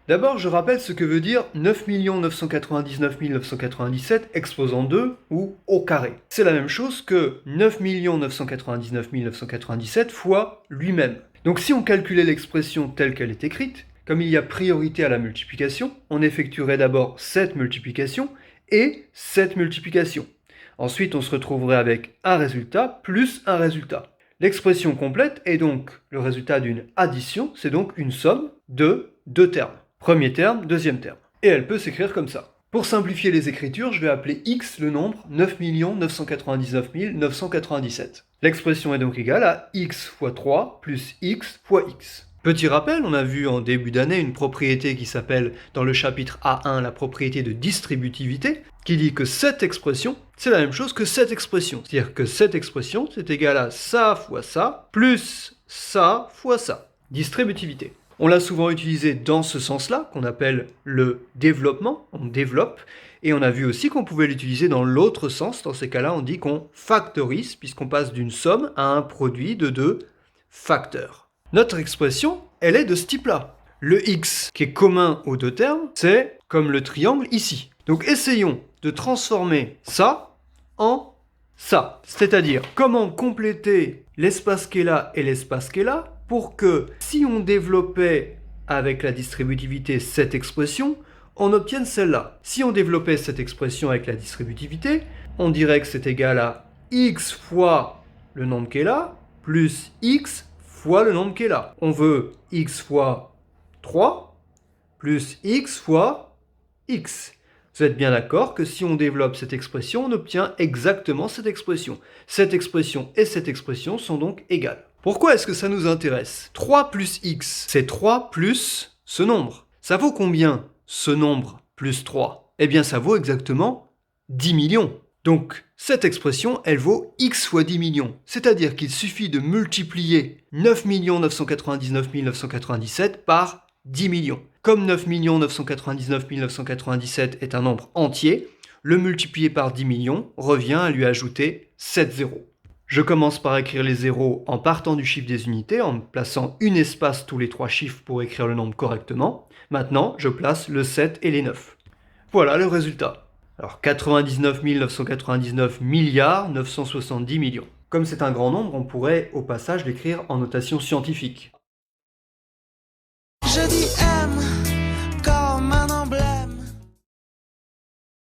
D'abord, je rappelle ce que veut dire 9 999 997 exposant 2 ou au carré. C'est la même chose que 9 999 997 fois lui-même. Donc si on calculait l'expression telle qu'elle est écrite, comme il y a priorité à la multiplication, on effectuerait d'abord cette multiplication et cette multiplication. Ensuite, on se retrouverait avec un résultat plus un résultat. L'expression complète est donc le résultat d'une addition, c'est donc une somme de deux termes. Premier terme, deuxième terme. Et elle peut s'écrire comme ça. Pour simplifier les écritures, je vais appeler x le nombre 9 999 997. L'expression est donc égale à x fois 3 plus x fois x. Petit rappel, on a vu en début d'année une propriété qui s'appelle dans le chapitre A1 la propriété de distributivité, qui dit que cette expression, c'est la même chose que cette expression. C'est-à-dire que cette expression, c'est égal à ça fois ça, plus ça fois ça. Distributivité. On l'a souvent utilisé dans ce sens-là, qu'on appelle le développement, on développe, et on a vu aussi qu'on pouvait l'utiliser dans l'autre sens. Dans ces cas-là, on dit qu'on factorise, puisqu'on passe d'une somme à un produit de deux facteurs. Notre expression, elle est de ce type-là. Le x, qui est commun aux deux termes, c'est comme le triangle ici. Donc essayons de transformer ça en ça. C'est-à-dire, comment compléter l'espace qui est là et l'espace qui est là pour que, si on développait avec la distributivité cette expression, on obtienne celle-là. Si on développait cette expression avec la distributivité, on dirait que c'est égal à x fois le nombre qui est là, plus x fois le nombre qui est là. On veut x fois 3, plus x fois x. Vous êtes bien d'accord que si on développe cette expression, on obtient exactement cette expression. Cette expression et cette expression sont donc égales. Pourquoi est-ce que ça nous intéresse? 3 plus x, c'est 3 plus ce nombre. Ça vaut combien, ce nombre plus 3? Eh bien, ça vaut exactement 10 millions. Donc, cette expression, elle vaut x fois 10 millions. C'est-à-dire qu'il suffit de multiplier 9 999 997 par 10 millions. Comme 9 999 997 est un nombre entier, le multiplier par 10 millions revient à lui ajouter 7 zéros. Je commence par écrire les zéros en partant du chiffre des unités, en plaçant une espace tous les trois chiffres pour écrire le nombre correctement. Maintenant, je place le 7 et les 9. Voilà le résultat. Alors 99 999 milliards 970 millions. Comme c'est un grand nombre, on pourrait au passage l'écrire en notation scientifique. Je dis M.